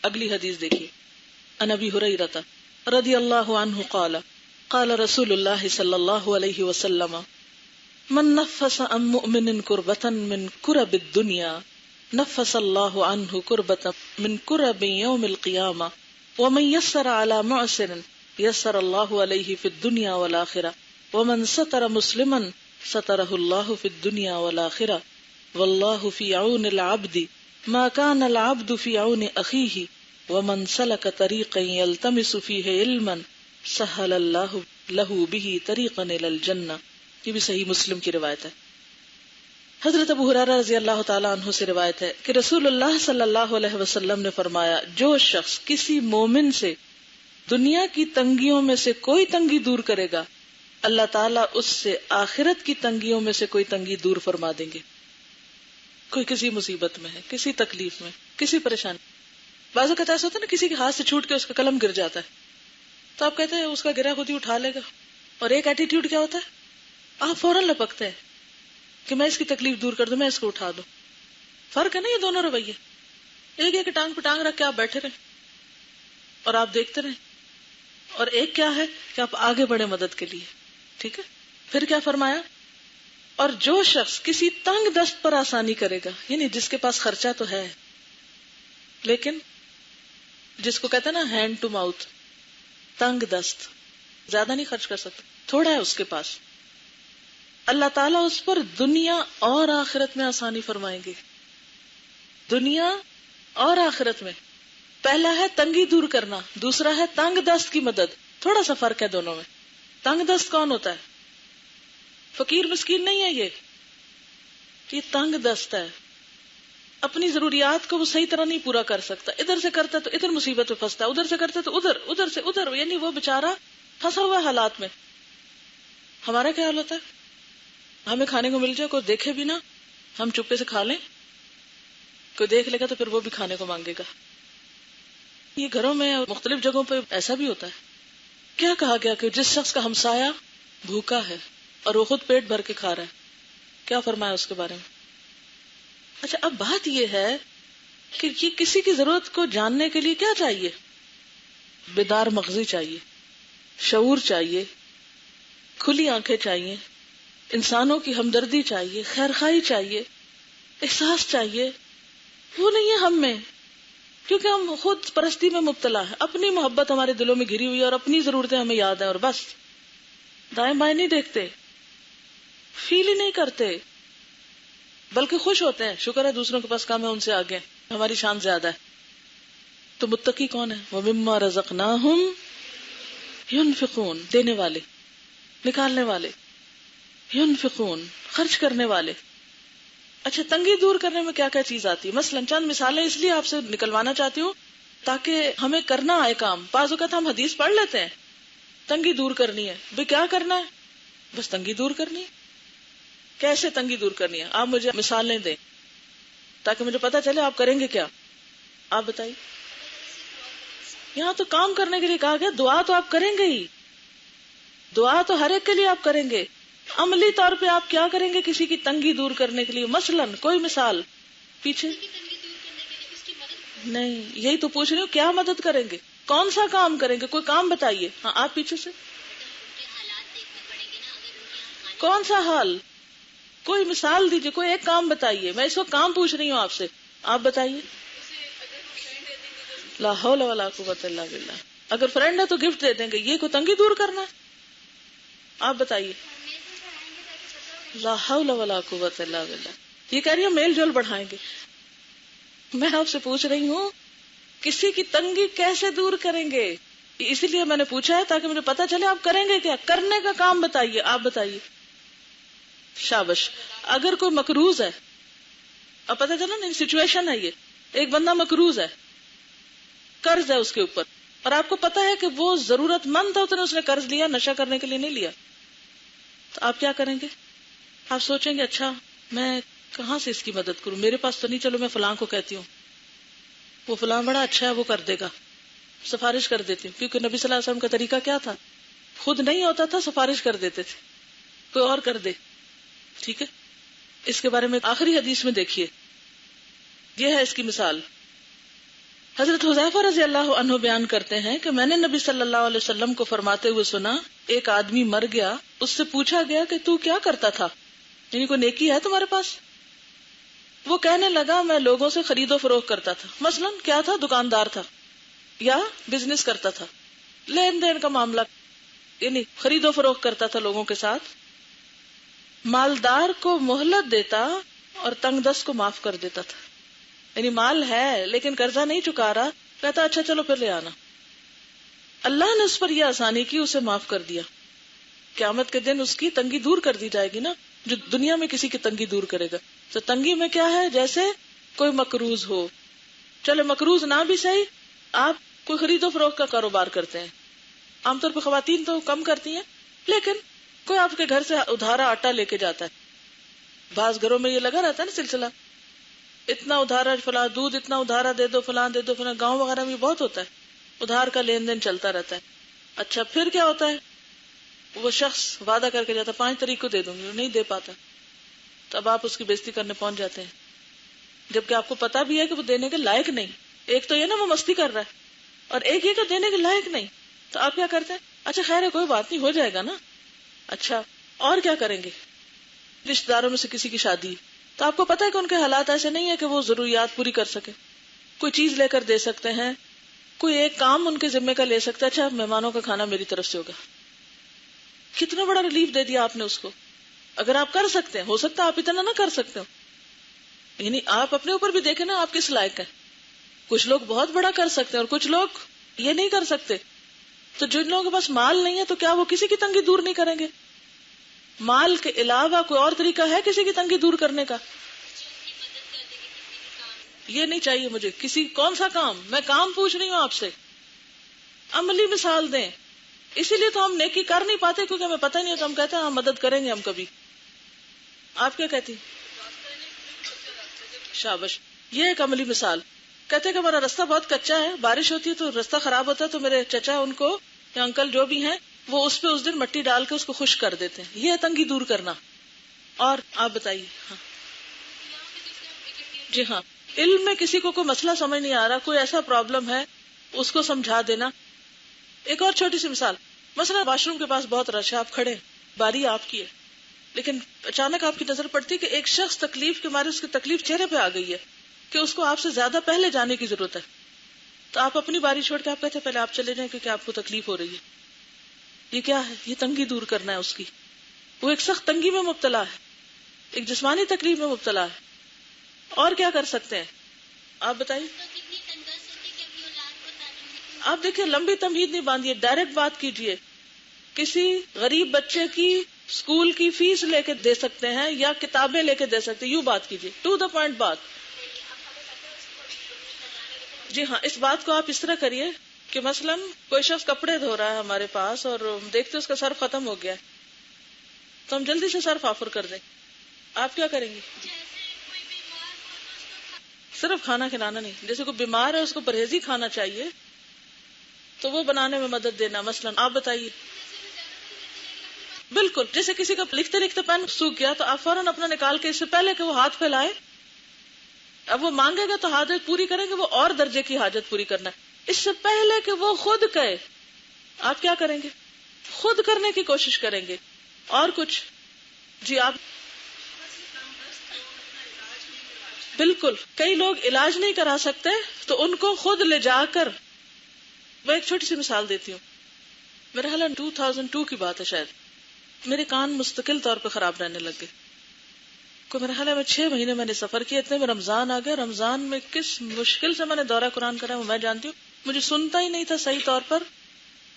اگلی حدیث دیکھیے، عن ابی ہریرہ رضی اللہ عنہ قال قال رسول اللہ صلی اللہ علیہ وسلم من نفس عن مؤمن کربۃ من کرب الدنیا نفس اللہ عنہ کربۃ من کرب یوم القیامہ ومن یسر علی معسر یسر اللہ علیہ فی الدنیا والآخرہ ومن ستر مسلما سترہ اللہ فی الدنیا والآخرہ واللہ فی عون العبد ما كان العبد فی عون اخیہ ومن سلک طریقا یلتمس فیہ علما سہل اللہ لہ بہ طریقا الی الجنہ. یہ بھی صحیح مسلم کی روایت ہے. حضرت ابو ہریرہ رضی اللہ تعالی عنہ سے روایت ہے کہ رسول اللہ صلی اللہ علیہ وسلم نے فرمایا، جو شخص کسی مومن سے دنیا کی تنگیوں میں سے کوئی تنگی دور کرے گا، اللہ تعالیٰ اس سے آخرت کی تنگیوں میں سے کوئی تنگی دور فرما دیں گے. کوئی کسی مصیبت میں ہے، کسی تکلیف میں، کسی پریشانی. بعض اوقات ایسا ہوتا ہے نا، کسی کے ہاتھ سے چھوٹ کے اس کا قلم گر جاتا ہے تو آپ کہتے ہیں اس کا گرا خود ہی اٹھا لے گا، اور ایک ایٹیٹیوڈ کیا ہوتا ہے، آپ فوراً لپکتے ہیں کہ میں اس کی تکلیف دور کر دوں، میں اس کو اٹھا دوں. فرق ہے نا یہ دونوں رویے. ایک ایک ٹانگ پہ ٹانگ رکھ کے آپ بیٹھے رہیں اور آپ دیکھتے رہیں، اور ایک کیا ہے کہ آپ آگے بڑھے مدد کے لیے. ٹھیک ہے. پھر کیا فرمایا، اور جو شخص کسی تنگ دست پر آسانی کرے گا، یعنی جس کے پاس خرچہ تو ہے لیکن جس کو کہتے ہیں نا ہینڈ ٹو ماؤتھ، تنگ دست، زیادہ نہیں خرچ کر سکتا، تھوڑا ہے اس کے پاس، اللہ تعالیٰ اس پر دنیا اور آخرت میں آسانی فرمائیں گے. دنیا اور آخرت میں. پہلا ہے تنگی دور کرنا، دوسرا ہے تنگ دست کی مدد. تھوڑا سا فرق ہے دونوں میں. تنگ دست کون ہوتا ہے؟ فقیر مسکین نہیں ہے، یہ تنگ دست ہے. اپنی ضروریات کو وہ صحیح طرح نہیں پورا کر سکتا، ادھر سے کرتا تو ادھر مصیبت میں پھنستا، ادھر سے کرتا تو ادھر، ادھر سے ادھر، یعنی وہ بےچارہ پھنسا ہوا حالات میں. ہمارا کیا حال ہوتا ہے، ہمیں کھانے کو مل جائے، کوئی دیکھے بھی نہ، ہم چپے سے کھا لیں، کوئی دیکھ لے گا تو پھر وہ بھی کھانے کو مانگے گا. یہ گھروں میں مختلف جگہوں پہ ایسا بھی ہوتا ہے. کیا کہا گیا کہ جس شخص کا ہمسایہ بھوکا ہے اور وہ خود پیٹ بھر کے کھا رہا ہے، کیا فرمایا اس کے بارے میں؟ اچھا، اب بات یہ ہے کہ یہ کسی کی ضرورت کو جاننے کے لیے کیا چاہیے؟ بیدار مغزی چاہیے، شعور چاہیے، کھلی آنکھیں چاہیے، انسانوں کی ہمدردی چاہیے، خیرخواہی چاہیے، احساس چاہیے. وہ نہیں ہے ہم میں، کیونکہ ہم خود پرستی میں مبتلا ہے. اپنی محبت ہمارے دلوں میں گھری ہوئی ہے اور اپنی ضرورتیں ہمیں یاد ہیں، اور بس دائیں بائیں نہیں دیکھتے، فیل ہی نہیں کرتے، بلکہ خوش ہوتے ہیں، شکر ہے دوسروں کے پاس کم ہے، ان سے آگے ہیں، ہماری شان زیادہ ہے. تو متقی کون ہے؟ وَمِمَّا رَزَقْنَاهُمْ يُنْفِقُونَ، دینے والے، نکالنے والے، يُنْفِقُونَ، خرچ کرنے والے. اچھا، تنگی دور کرنے میں کیا کیا چیز آتی ہے؟ مثلا چند مثالیں اس لیے آپ سے نکلوانا چاہتی ہوں تاکہ ہمیں کرنا آئے کام. بعض اوقات ہم حدیث پڑھ لیتے ہیں، تنگی دور کرنی ہے، بھئی کیا کرنا ہے؟ بس تنگی دور کرنی ہے. کیسے تنگی دور کرنی ہے؟ آپ مجھے مثالیں دیں تاکہ مجھے پتا چلے آپ کریں گے کیا. آپ بتائیے. یہاں تو کام کرنے کے لیے کہا گیا، دعا تو آپ کریں گے ہی، دعا تو ہر ایک کے لیے آپ کریں گے. عملی طور پہ آپ کیا کریں گے کسی کی تنگی دور کرنے کے لیے؟ مثلا کوئی مثال پیچھے نہیں، یہی تو پوچھ رہی ہوں، کیا مدد کریں گے، کون سا کام کریں گے؟ کوئی کام بتائیے. ہاں، آپ پیچھے سے کون سا حال، کوئی مثال دیجیے، کوئی ایک کام بتائیے. میں اس وقت کام پوچھ رہی ہوں آپ سے، آپ بتائیے. لا حول ولا قوت الا باللہ. اگر فرینڈ ہے تو گفٹ دے دیں گے، یہ کوئی تنگی دور کرنا ہے؟ آپ بتائیے. لا حول ولا قوت الا باللہ. یہ کہہ رہی ہے میل جول بڑھائیں گے. میں آپ سے پوچھ رہی ہوں کسی کی تنگی کیسے دور کریں گے؟ اسی لیے میں نے پوچھا ہے تاکہ مجھے پتا چلے آپ کریں گے کیا. کرنے کا کام بتائیے. آپ بتائیے. شابش. اگر کوئی مقروض ہے، اب پتا چلا نا سچویشن ہے، یہ ایک بندہ مقروض ہے، قرض ہے اس کے اوپر، اور آپ کو پتا ہے کہ وہ ضرورت مند تھا، تو اس نے قرض لیا، نشہ کرنے کے لیے نہیں لیا، تو آپ کیا کریں گے؟ آپ سوچیں گے اچھا میں کہاں سے اس کی مدد کروں، میرے پاس تو نہیں، چلو میں فلاں کو کہتی ہوں، وہ فلاں بڑا اچھا ہے، وہ کر دے گا، سفارش کر دیتی ہوں. کیونکہ نبی صلی اللہ علیہ وسلم کا طریقہ کیا تھا؟ خود نہیں ہوتا تھا، سفارش کر دیتے تھے، کوئی اور کر دے. ٹھیک ہے. اس کے بارے میں آخری حدیث میں دیکھیے، یہ ہے اس کی مثال. حضرت حذیفہ رضی اللہ عنہ بیان کرتے ہیں کہ میں نے نبی صلی اللہ علیہ وسلم کو فرماتے ہوئے سنا، ایک آدمی مر گیا، اس سے پوچھا گیا کہ تو کیا کرتا تھا، یعنی کوئی نیکی ہے تمہارے پاس؟ وہ کہنے لگا میں لوگوں سے خرید و فروخت کرتا تھا. مثلا کیا تھا؟ دکاندار تھا یا بزنس کرتا تھا، لین دین کا معاملہ، یعنی خرید و فروخت کرتا تھا لوگوں کے ساتھ. مالدار کو مہلت دیتا اور تنگ دست کو معاف کر دیتا تھا. یعنی مال ہے لیکن قرضہ نہیں چکا رہا، کہتا اچھا چلو پھر لے آنا. اللہ نے اس پر یہ آسانی کی، اسے معاف کر دیا. قیامت کے دن اس کی تنگی دور کر دی جائے گی نا، جو دنیا میں کسی کی تنگی دور کرے گا. تو تنگی میں کیا ہے؟ جیسے کوئی مقروض ہو، چلے مقروض نہ بھی صحیح، آپ کوئی خرید و فروخت کا کاروبار کرتے ہیں، عام طور پہ خواتین تو کم کرتی ہیں، لیکن کوئی آپ کے گھر سے ادھارا آٹا لے کے جاتا ہے. بعض گھروں میں یہ لگا رہتا ہے نا سلسلہ، اتنا ادھارا فلاں دودھ اتنا ادھارا دے دو، فلاں دے دو فلاں. گاؤں وغیرہ میں بہت ہوتا ہے، ادھار کا لین دین چلتا رہتا ہے. اچھا پھر کیا ہوتا ہے؟ وہ شخص وعدہ کر کے جاتا 5 تاریخ کو دے دوں گی، نہیں دے پاتا، تو اب آپ اس کی بےزتی کرنے پہنچ جاتے ہیں، جبکہ آپ کو پتا بھی ہے کہ وہ دینے کے لائق نہیں. ایک تو یہ نا وہ مستی کر رہا ہے، اور ایک یہ کہ دینے کے لائق نہیں. تو آپ کیا کرتے ہیں؟ اچھا خیر ہے کوئی بات نہیں، ہو جائے گا نا. اچھا اور کیا کریں گے؟ رشتہ داروں میں سے کسی کی شادی، تو آپ کو پتا ہے کہ ان کے حالات ایسے نہیں ہے کہ وہ ضروریات پوری کر سکے، کوئی چیز لے کر دے سکتے ہیں، کوئی ایک کام ان کے ذمے کا لے سکتا ہے. اچھا مہمانوں کا کھانا میری طرف سے ہوگا. کتنا بڑا ریلیف دے دیا آپ نے اس کو. اگر آپ کر سکتے ہیں، ہو سکتا ہے آپ اتنا نہ کر سکتے ہو، یعنی آپ اپنے اوپر بھی دیکھیں نا آپ کس لائق ہیں. کچھ لوگ بہت بڑا کر سکتے ہیں اور کچھ لوگ یہ نہیں کر سکتے. تو جن لوگوں کے پاس مال نہیں ہے تو کیا وہ کسی کی تنگی دور نہیں کریں گے؟ مال کے علاوہ کوئی اور طریقہ ہے کسی کی تنگی دور کرنے کا؟ یہ نہیں چاہیے مجھے کسی کون سا کام، میں کام پوچھ رہی ہوں آپ سے، عملی مثال دیں. اسی لیے تو ہم نیکی کر نہیں پاتے کیونکہ ہمیں پتہ نہیں ہے، تو ہم کہتے ہیں ہم مدد کریں گے ہم کبھی. آپ کیا کہتی؟ شابش، یہ ایک عملی مثال. کہتے کہ ہمارا رستہ بہت کچا ہے، بارش ہوتی ہے تو رستہ خراب ہوتا ہے، تو میرے چچا ان کو یا انکل جو بھی ہیں وہ اس پہ اس دن مٹی ڈال کے اس کو خشک کر دیتے ہیں. یہ ہے تنگی دور کرنا. اور آپ بتائیے. ہاں جی ہاں، علم میں کسی کو کوئی مسئلہ سمجھ نہیں آ رہا، کوئی ایسا پرابلم ہے، اس کو سمجھا دینا. ایک اور چھوٹی سی مثال، مثلا واش روم کے پاس بہت رش ہے، آپ کھڑے، باری آپ کی ہے، لیکن اچانک آپ کی نظر پڑتی کہ ایک شخص تکلیف کے مارے اس کی تکلیف چہرے پہ آ گئی ہے کہ اس کو آپ سے زیادہ پہلے جانے کی ضرورت ہے. تو آپ اپنی باری چھوڑ کے آپ کہتے ہیں پہلے آپ چلے جائیں کیونکہ آپ کو تکلیف ہو رہی ہے. یہ کیا ہے؟ یہ تنگی دور کرنا ہے اس کی. وہ ایک سخت تنگی میں مبتلا ہے، ایک جسمانی تکلیف میں مبتلا ہے. اور کیا کر سکتے ہیں آپ بتائیے؟ آپ دیکھیں لمبی تمہید نہیں باندھیے، ڈائریکٹ بات کیجئے. کسی غریب بچے کی اسکول کی فیس لے کے دے سکتے ہیں یا کتابیں لے کے دے سکتے ہیں، یوں بات کیجئے، ٹو دا پوائنٹ بات. جی ہاں، اس بات کو آپ اس طرح کریے کہ مثلا کوئی شخص کپڑے دھو رہا ہے ہمارے پاس اور دیکھتے اس کا سرف ختم ہو گیا ہے، تو ہم جلدی سے سرف آفر کر دیں. آپ کیا کریں گے؟ صرف کھانا کھلانا نہیں، جیسے کوئی بیمار ہے اس کو پرہیزی کھانا چاہیے تو وہ بنانے میں مدد دینا. مثلا آپ بتائیے. بالکل، جیسے کسی کا لکھتے لکھتے پین سوکھ گیا تو آپ فوراً اپنا نکال کے اس سے پہلے کہ وہ ہاتھ پھیلائے، اب وہ مانگے گا تو حاجت پوری کریں گے، وہ اور درجے کی حاجت پوری کرنا ہے، اس سے پہلے کہ وہ خود کہے آپ کیا کریں گے؟ خود کرنے کی کوشش کریں گے. اور کچھ؟ جی آپ. بالکل، کئی لوگ علاج نہیں کرا سکتے تو ان کو خود لے جا کر، میں ایک چھوٹی سی مثال دیتی ہوں. میرے خیال 2002 کی بات ہے شاید، میرے کان مستقل طور پہ خراب رہنے لگے. میرے خیال میں 6 مہینے میں نے سفر کیا، اتنے میں رمضان آ گیا. رمضان میں کس مشکل سے میں نے دورہ قرآن کرا وہ میں جانتی ہوں. مجھے سنتا ہی نہیں تھا صحیح طور پر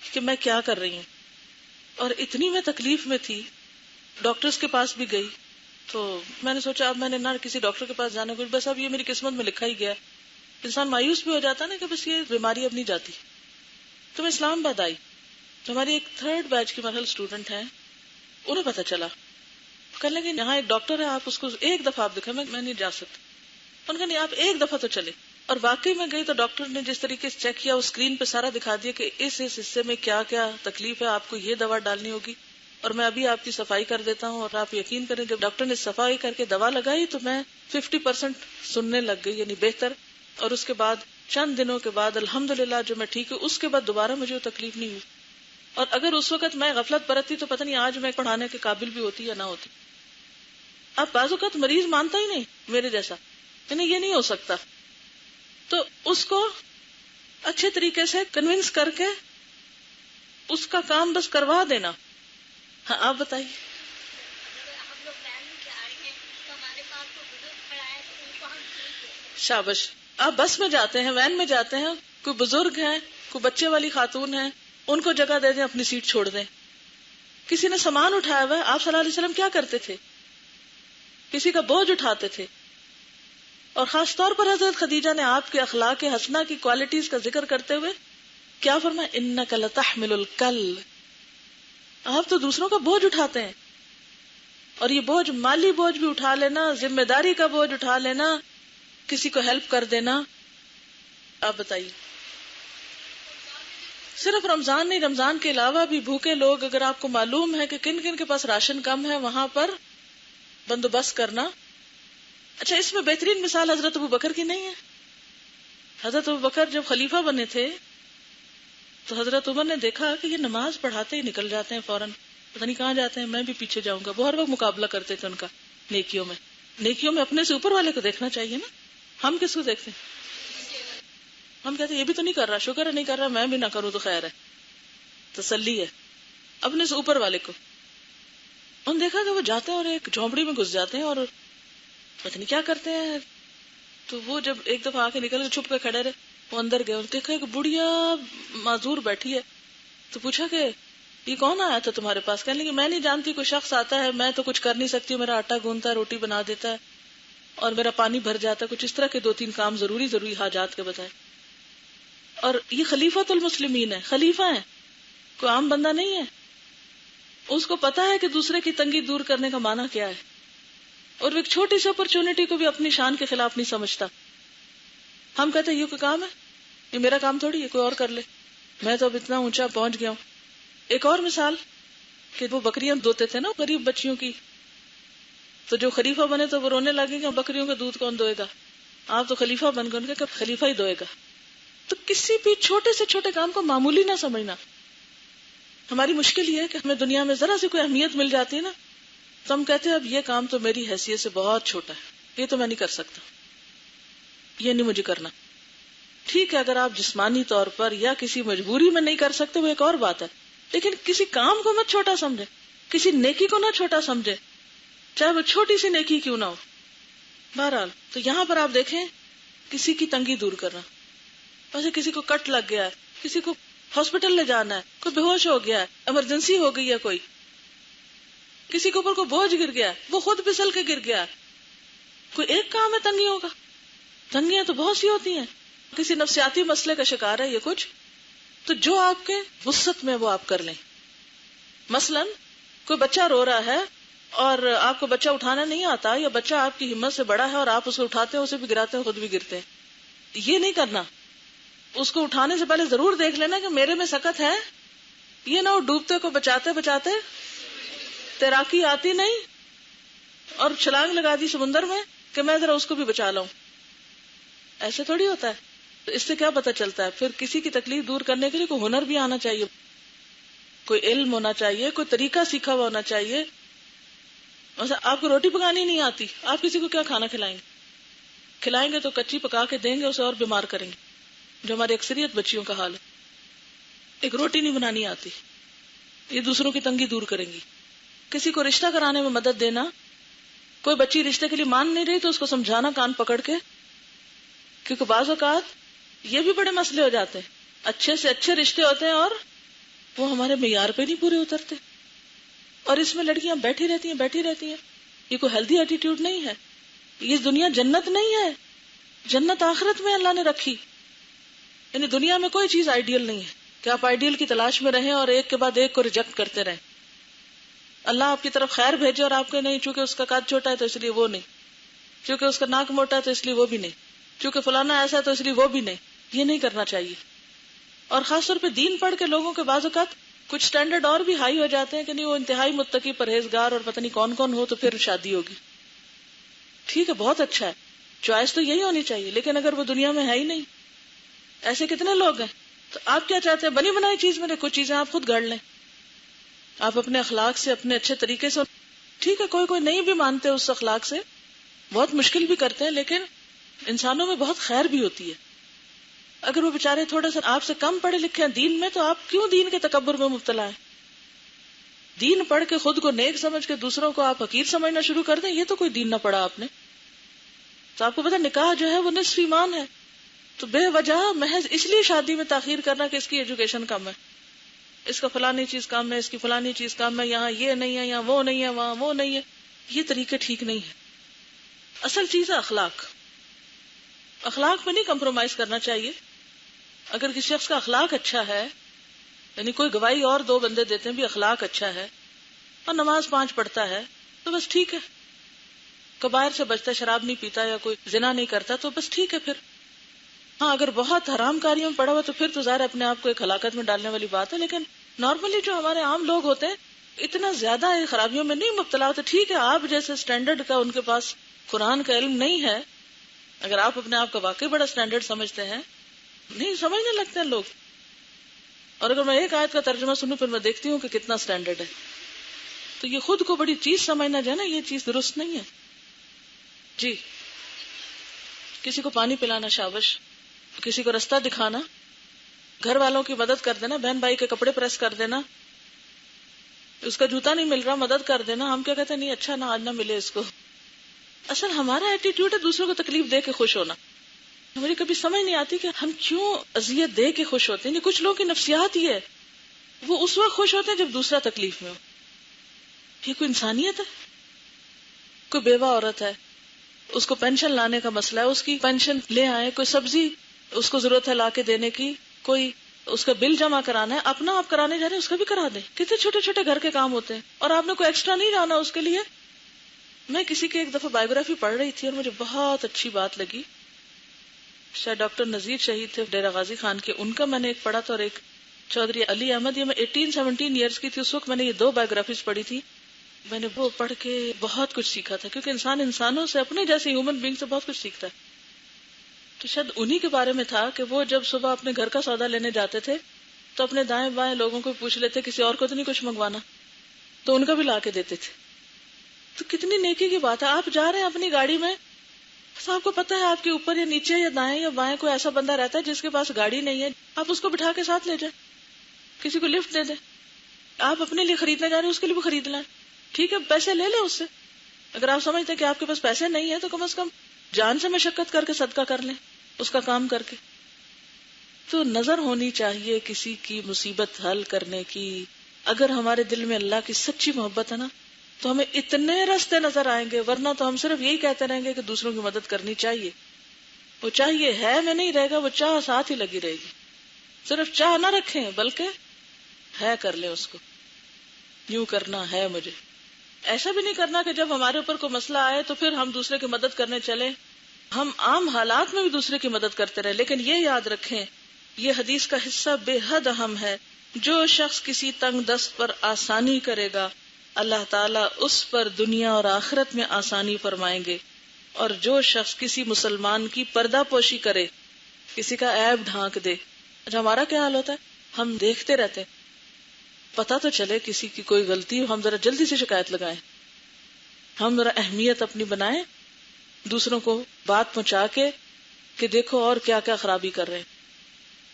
کہ میں کیا کر رہی ہوں، اور اتنی میں تکلیف میں تھی. ڈاکٹرز کے پاس بھی گئی تو میں نے سوچا اب میں نے نہ کسی ڈاکٹر کے پاس جانا کچھ، بس اب یہ میری قسمت میں لکھا ہی گیا. انسان مایوس بھی ہو جاتا نا کہ بس یہ بیماری اب نہیں جاتی. تو میں اسلام آباد آئی تو ہماری ایک 3rd بیچ کی مرحل اسٹوڈنٹ ہیں، انہیں پتہ چلا، کہنے لگے یہاں ایک ڈاکٹر ہے، آپ اس کو ایک دفعہ آپ دکھا. میں نہیں جا سکتا. ان کا نہیں، آپ ایک دفعہ تو چلے. اور واقعی میں گئی تو ڈاکٹر نے جس طریقے سے چیک کیا وہ اسکرین پہ سارا دکھا دیا کہ اس حصے میں کیا کیا تکلیف ہے، آپ کو یہ دوا ڈالنی ہوگی اور میں ابھی آپ کی صفائی کر دیتا ہوں. اور آپ یقین کریں جب ڈاکٹر نے صفائی کر کے دوا لگائی تو میں 50% سننے لگ گئی، یعنی بہتر. اور اس کے بعد چند دنوں کے بعد الحمدللہ جو میں ٹھیک ہوں، اس کے بعد دوبارہ مجھے وہ تکلیف نہیں ہوئی. اور اگر اس وقت میں غفلت برتتی تو پتہ نہیں آج میں پڑھانے کے قابل بھی ہوتی یا نہ ہوتی. اب بعض اوقات مریض مانتا ہی نہیں میرے جیسا، یعنی یہ نہیں ہو سکتا، تو اس کو اچھے طریقے سے کنونس کر کے اس کا کام بس کروا دینا. ہاں آپ بتائیے. شابش. آپ بس میں جاتے ہیں، وین میں جاتے ہیں، کوئی بزرگ ہیں، کوئی بچے والی خاتون ہیں، ان کو جگہ دے دیں، اپنی سیٹ چھوڑ دیں. کسی نے سامان اٹھایا ہوا ہے، آپ صلی اللہ علیہ وسلم کیا کرتے تھے؟ کسی کا بوجھ اٹھاتے تھے. اور خاص طور پر حضرت خدیجہ نے آپ کے اخلاق حسنہ کی کوالٹیز کا ذکر کرتے ہوئے کیا فرمایا؟ انک لتحمل الکل. آپ تو دوسروں کا بوجھ اٹھاتے ہیں، اور یہ بوجھ مالی بوجھ بھی اٹھا لینا، ذمہ داری کا بوجھ اٹھا لینا، کسی کو ہیلپ کر دینا. آپ بتائیے. صرف رمضان نہیں، رمضان کے علاوہ بھی بھوکے لوگ، اگر آپ کو معلوم ہے کہ کن کن کے پاس راشن کم ہے، وہاں پر بندوبست کرنا. اچھا، اس میں بہترین مثال حضرت ابو بکر کی نہیں ہے؟ حضرت ابو بکر جب خلیفہ بنے تھے تو حضرت عمر نے دیکھا کہ یہ نماز پڑھاتے ہی نکل جاتے ہیں فوراً، پتہ نہیں کہاں جاتے ہیں، میں بھی پیچھے جاؤں گا. وہ ہر وقت مقابلہ کرتے تھے ان کا نیکیوں میں اپنے سے اوپر والے کو دیکھنا چاہیے نا. ہم کس کو دیکھتے ہیں؟ ہم کہتے ہیں یہ بھی تو نہیں کر رہا، شکر ہے نہیں کر رہا، میں بھی نہ کروں تو خیر ہے، تسلی ہے. اپنے سے اوپر والے کو انہوں نے دیکھا کہ وہ جاتے ہیں اور ایک جھونپڑی میں گھس جاتے ہیں اور پتہ نہیں کیا کرتے ہیں. تو وہ جب ایک دفعہ آ کے نکل کے چھپ کے کھڑے رہے، وہ اندر گئے، دیکھا ایک بڑھیا معذور بیٹھی ہے. تو پوچھا کہ یہ کون آیا تھا تمہارے پاس؟ کہنے لگی میں نہیں جانتی، کوئی شخص آتا ہے، میں تو کچھ کر نہیں سکتی، میرا آٹا گوندتا ہے، روٹی بنا دیتا ہے اور میرا پانی بھر جاتا ہے، کچھ اس طرح کے 2-3 کام ضروری حاجات کے بتائے. اور یہ خلیفۃ المسلمین ہے، خلیفہ ہے، کوئی عام بندہ نہیں ہے. اس کو پتا ہے کہ دوسرے کی تنگی دور کرنے کا معنی کیا ہے، اور ایک چھوٹی سی اپرچونٹی کو بھی اپنی شان کے خلاف نہیں سمجھتا. ہم کہتے ہیں یہ کوئی کام ہے، یہ میرا کام تھوڑی، یہ کوئی اور کر لے، میں تو اب اتنا اونچا پہنچ گیا ہوں. ایک اور مثال کہ وہ بکریاں دھوتے تھے نا غریب بچیوں کی، تو جو خلیفہ بنے تو وہ رونے لگے کہ بکریوں کا دودھ کون دوئے گا. آپ تو خلیفہ بن گئے، ان کا خلیفہ ہی دوئے گا. تو کسی بھی چھوٹے سے چھوٹے کام کو معمولی نہ سمجھنا. ہماری مشکل یہ ہے کہ ہمیں دنیا میں ذرا سی کوئی اہمیت مل جاتی ہے نا تو ہم کہتے ہیں اب یہ کام تو میری حیثیت سے بہت چھوٹا ہے، یہ تو میں نہیں کر سکتا، یہ نہیں مجھے کرنا. ٹھیک ہے، اگر آپ جسمانی طور پر یا کسی مجبوری میں نہیں کر سکتے وہ ایک اور بات ہے، لیکن کسی کام کو مت چھوٹا سمجھے، کسی نیکی کو نہ چھوٹا سمجھے، چاہے وہ چھوٹی سی نیکی کیوں نہ ہو. بہرحال تو یہاں پر آپ دیکھیں کسی کی تنگی دور کرنا. ویسے کسی کو کٹ لگ گیا ہے، کسی کو ہاسپٹل لے جانا ہے، کوئی بے ہوش ہو گیا ہے، ایمرجنسی ہو گئی ہے، کوئی کسی کے اوپر کوئی بوجھ گر گیا ہے، وہ خود پھسل کے گر گیا ہے. کوئی ایک کام ہے تنگیوں کا؟ تنگیاں تو بہت سی ہوتی ہیں. کسی نفسیاتی مسئلے کا شکار ہے یہ کچھ، تو جو آپ کے وسعت میں وہ آپ کر لیں. مثلا کوئی بچہ رو رہا ہے اور آپ کو بچہ اٹھانا نہیں آتا، یا بچہ آپ کی ہمت سے بڑا ہے اور آپ اسے اٹھاتے ہیں، اسے بھی گراتے ہیں، خود بھی گرتے ہیں. یہ نہیں کرنا. اس کو اٹھانے سے پہلے ضرور دیکھ لینا کہ میرے میں سکت ہے، یہ نہ وہ ڈوبتے کو بچاتے بچاتے تیراکی آتی نہیں اور چھلانگ لگا دی سمندر میں کہ میں ذرا اس کو بھی بچا لاؤں. ایسے تھوڑی ہوتا ہے. تو اس سے کیا پتہ چلتا ہے؟ پھر کسی کی تکلیف دور کرنے کے لیے کوئی ہنر بھی آنا چاہیے، کوئی علم ہونا چاہیے، کوئی طریقہ سیکھا ہوا ہونا چاہیے. مثلا آپ کو روٹی پکانی نہیں آتی، آپ کسی کو کیا کھانا کھلائیں گے تو کچی پکا کے دیں گے، اسے اور بیمار کریں گے، جو ہماری اکثریت بچیوں کا حال ہے. ایک روٹی نہیں بنانی آتی، یہ دوسروں کی تنگی دور کریں گی. کسی کو رشتہ کرانے میں مدد دینا، کوئی بچی رشتے کے لیے مان نہیں رہی تو اس کو سمجھانا کان پکڑ کے، کیونکہ بعض اوقات یہ بھی بڑے مسئلے ہو جاتے ہیں. اچھے سے اچھے رشتے ہوتے ہیں اور وہ ہمارے معیار پہ نہیں پورے اترتے، اور اس میں لڑکیاں بیٹھی رہتی ہیں. یہ کوئی ہیلدی ایٹیٹیوڈ نہیں ہے. یہ دنیا جنت نہیں ہے، جنت آخرت میں اللہ نے رکھی. یعنی دنیا میں کوئی چیز آئیڈیل نہیں ہے کہ آپ آئیڈیل کی تلاش میں رہیں اور ایک کے بعد ایک کو ریجیکٹ کرتے رہیں. اللہ آپ کی طرف خیر بھیجے اور آپ کے نہیں، چونکہ اس کا قد چھوٹا ہے تو اس لیے وہ نہیں، چونکہ اس کا ناک موٹا ہے تو اس لیے وہ بھی نہیں، چونکہ فلانا ایسا ہے تو اس لیے وہ بھی نہیں. یہ نہیں کرنا چاہیے. اور خاص طور پہ دین پڑھ کے لوگوں کے بعض اوقات کچھ سٹینڈرڈ اور بھی ہائی ہو جاتے ہیں کہ نہیں وہ انتہائی متقی پرہیزگار اور پتہ نہیں کون کون ہو تو پھر شادی ہوگی. ٹھیک ہے، بہت اچھا ہے، چوائس تو یہی ہونی چاہیے، لیکن اگر وہ دنیا میں ہے ہی نہیں، ایسے کتنے لوگ ہیں، تو آپ کیا چاہتے ہیں؟ بنی بنائی چیز میں کچھ چیزیں آپ خود گڑ لیں، آپ اپنے اخلاق سے، اپنے اچھے طریقے سے. ٹھیک ہے، کوئی نہیں بھی مانتے اس اخلاق سے، بہت مشکل بھی کرتے ہیں، لیکن انسانوں میں بہت خیر بھی ہوتی ہے. اگر وہ بیچارے تھوڑا سا آپ سے کم پڑھے لکھے ہیں دین میں، تو آپ کیوں دین کے تکبر میں مبتلا ہیں؟ دین پڑھ کے خود کو نیک سمجھ کے دوسروں کو آپ حقیر سمجھنا شروع کر دیں، یہ تو کوئی دین نہ پڑھا آپ نے. تو آپ کو پتا نکاح جو ہے وہ نصف ایمان ہے، تو بے وجہ محض اس لیے شادی میں تاخیر کرنا کہ اس کی ایجوکیشن کم ہے، اس کا فلانی چیز کم ہے، اس کی فلانی چیز کم ہے، یہاں یہ نہیں ہے، یہاں وہ نہیں ہے، وہاں وہ نہیں ہے، یہ طریقے ٹھیک نہیں ہے. اصل چیز ہے اخلاق. اخلاق میں نہیں کمپرومائز کرنا چاہیے. اگر کسی شخص کا اخلاق اچھا ہے، یعنی کوئی گواہی اور دو بندے دیتے ہیں بھی اخلاق اچھا ہے اور نماز 5 پڑھتا ہے، تو بس ٹھیک ہے. کبائر سے بچتا ہے، شراب نہیں پیتا یا کوئی زنا نہیں کرتا، تو بس ٹھیک ہے. پھر ہاں اگر بہت حرام کاریوں میں پڑا ہوا تو پھر تو ظاہر اپنے آپ کو ایک ہلاکت میں ڈالنے والی بات ہے. لیکن نارملی جو ہمارے عام لوگ ہوتے ہیں اتنا زیادہ خرابیوں میں نہیں مبتلا ہوتے. ٹھیک ہے، آپ جیسے سٹینڈرڈ کا ان کے پاس قرآن کا علم نہیں ہے، اگر آپ اپنے آپ کا واقعی بڑا سٹینڈرڈ سمجھتے ہیں، نہیں سمجھنے لگتے ہیں لوگ. اور اگر میں ایک آیت کا ترجمہ سنوں پھر میں دیکھتی ہوں کہ کتنا سٹینڈرڈ ہے، تو یہ خود کو بڑی چیز سمجھنا جو ہے نا، یہ چیز درست نہیں ہے. جی، کسی کو پانی پلانا، شابش. کسی کو راستہ دکھانا، گھر والوں کی مدد کر دینا، بہن بھائی کے کپڑے پریس کر دینا، اس کا جوتا نہیں مل رہا مدد کر دینا. ہم کیا کہتے ہیں، نہیں اچھا نہ آج نہ ملے اس کو. اصل ہمارا ایٹیٹیوڈ ہے دوسروں کو تکلیف دے کے خوش ہونا. مجھے کبھی سمجھ نہیں آتی کہ ہم کیوں اذیت دے کے خوش ہوتے ہیں. کچھ لوگوں کی نفسیات یہ ہے، وہ اس وقت خوش ہوتے ہیں جب دوسرا تکلیف میں ہو. یہ کوئی انسانیت ہے؟ کوئی بیوہ عورت ہے، اس کو پینشن لانے کا مسئلہ ہے، اس کی پینشن لے آئے. کوئی سبزی اس کو ضرورت ہے لا کے دینے کی، کوئی اس کا بل جمع کرانا ہے، اپنا آپ کرانے جا رہے ہیں، اس کا بھی کرا دیں. کتنے چھوٹے چھوٹے گھر کے کام ہوتے ہیں اور آپ نے کوئی ایکسٹرا نہیں جانا اس کے لیے. میں کسی کی ایک دفعہ بایوگرافی پڑھ رہی تھی اور مجھے بہت اچھی بات لگی. شاید ڈاکٹر نذیر شہید تھے ڈیرہ غازی خان کے، ان کا میں نے ایک پڑھا تھا، اور ایک چودھری علی احمد. یہ میں 18-17 ایئرس کی تھی اس وقت، میں نے یہ 2 بایوگرافیز پڑھی تھی. میں نے وہ پڑھ کے بہت کچھ سیکھا تھا، کیونکہ انسان انسانوں سے، اپنے جیسے ہیومن بینگ سے بہت کچھ سیکھتا ہے. تو شاید انہی کے بارے میں تھا کہ وہ جب صبح اپنے گھر کا سودا لینے جاتے تھے تو اپنے دائیں بائیں لوگوں کو پوچھ لیتے کسی اور کو تو نہیں کچھ منگوانا، تو ان کا بھی لا کے دیتے تھے. تو کتنی نیکی کی بات ہے. آپ جا رہے ہیں اپنی گاڑی میں، آپ کو پتا ہے آپ کے اوپر یا نیچے یا دائیں یا بائیں کوئی ایسا بندہ رہتا ہے جس کے پاس گاڑی نہیں ہے، آپ اس کو بٹھا کے ساتھ لے جائیں، کسی کو لفٹ دے دیں. آپ اپنے لیے خریدنے جا رہے ہیں، اس کے لیے بھی خرید لیں. ٹھیک ہے، پیسے لے لیں اس سے. اگر آپ سمجھتے ہیں کہ آپ کے پاس پیسے نہیں ہیں تو کم از کم جان سے مشقت کر کے صدقہ کر لیں اس کا کام کر کے. تو نظر ہونی چاہیے کسی کی مصیبت حل کرنے کی. اگر ہمارے دل میں اللہ کی سچی محبت ہے نا تو ہمیں اتنے راستے نظر آئیں گے، ورنہ تو ہم صرف یہی کہتے رہیں گے کہ دوسروں کی مدد کرنی چاہیے. وہ چاہیے ہے میں نہیں رہے گا، وہ چاہ ساتھ ہی لگی رہے گی. صرف چاہ نہ رکھیں بلکہ ہے کر لیں اس کو. یوں کرنا ہے مجھے. ایسا بھی نہیں کرنا کہ جب ہمارے اوپر کوئی مسئلہ آئے تو پھر ہم دوسرے کی مدد کرنے چلیں. ہم عام حالات میں بھی دوسرے کی مدد کرتے رہیں، لیکن یہ یاد رکھیں یہ حدیث کا حصہ بے حد اہم ہے. جو شخص کسی تنگ دست پر آسانی کرے گا اللہ تعالیٰ اس پر دنیا اور آخرت میں آسانی فرمائیں گے. اور جو شخص کسی مسلمان کی پردہ پوشی کرے، کسی کا عیب ڈھانک دے. اچھا ہمارا کیا حال ہوتا ہے، ہم دیکھتے رہتے ہیں، پتا تو چلے کسی کی کوئی غلطی، ہم ذرا جلدی سے شکایت لگائیں. ہم ذرا اہمیت اپنی بنائیں، دوسروں کو بات پہنچا کے کہ دیکھو اور کیا کیا خرابی کر رہے ہیں.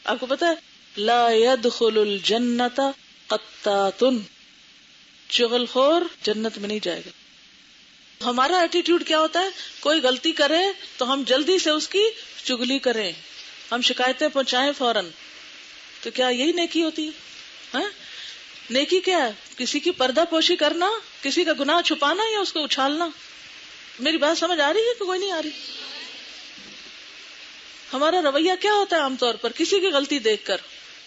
آپ کو پتا ہے لا يدخل الجنت قطات، چغل خور جنت میں نہیں جائے گا. ہمارا ایٹیٹیوڈ کیا ہوتا ہے، کوئی غلطی کرے تو ہم جلدی سے اس کی چگلی کریں، ہم شکایتیں پہنچائیں فوراً. تو کیا یہی نیکی ہوتی ہے؟ نیکی کیا ہے؟ کسی کی پردہ پوشی کرنا، کسی کا گناہ چھپانا یا اس کو اچھالنا. میری بات سمجھ آ رہی ہے کہ کوئی نہیں آ رہی؟ ہمارا رویہ کیا ہوتا ہے عام طور پر کسی کی غلطی دیکھ کر،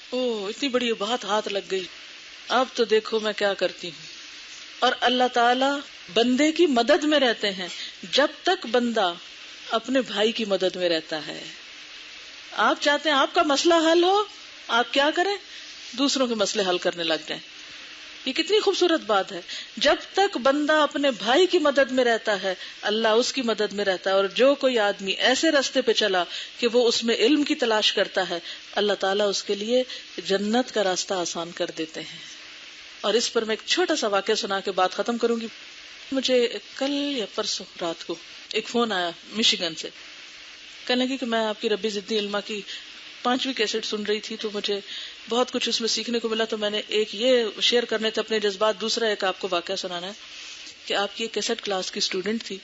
اوہ اتنی بڑی بات ہاتھ لگ گئی، اب تو دیکھو میں کیا کرتی ہوں. اور اللہ تعالی بندے کی مدد میں رہتے ہیں جب تک بندہ اپنے بھائی کی مدد میں رہتا ہے. آپ چاہتے ہیں آپ کا مسئلہ حل ہو، آپ کیا کریں، دوسروں کے مسئلے حل کرنے لگ جائیں. یہ کتنی خوبصورت بات ہے. جب تک بندہ اپنے بھائی کی مدد میں رہتا ہے اللہ اس کی مدد میں رہتا ہے. اور جو کوئی آدمی ایسے راستے پہ چلا کہ وہ اس میں علم کی تلاش کرتا ہے اللہ تعالیٰ اس کے لیے جنت کا راستہ آسان کر دیتے ہیں. اور اس پر میں ایک چھوٹا سا واقعہ سنا کے بات ختم کروں گی. مجھے کل یا پرسوں رات کو ایک فون آیا مشیگن سے. کہنے لگی کہ میں آپ کی ربی زدنی علما کی 5ویں کیسٹ سن رہی تھی تو مجھے بہت کچھ اس میں سیکھنے کو ملا. تو میں نے ایک یہ شیئر کرنے تھے اپنے جذبات, دوسرا ایک آپ کو واقعہ سنانا ہے کہ آپ کی ایک کیسٹ کلاس کی اسٹوڈنٹ تھی,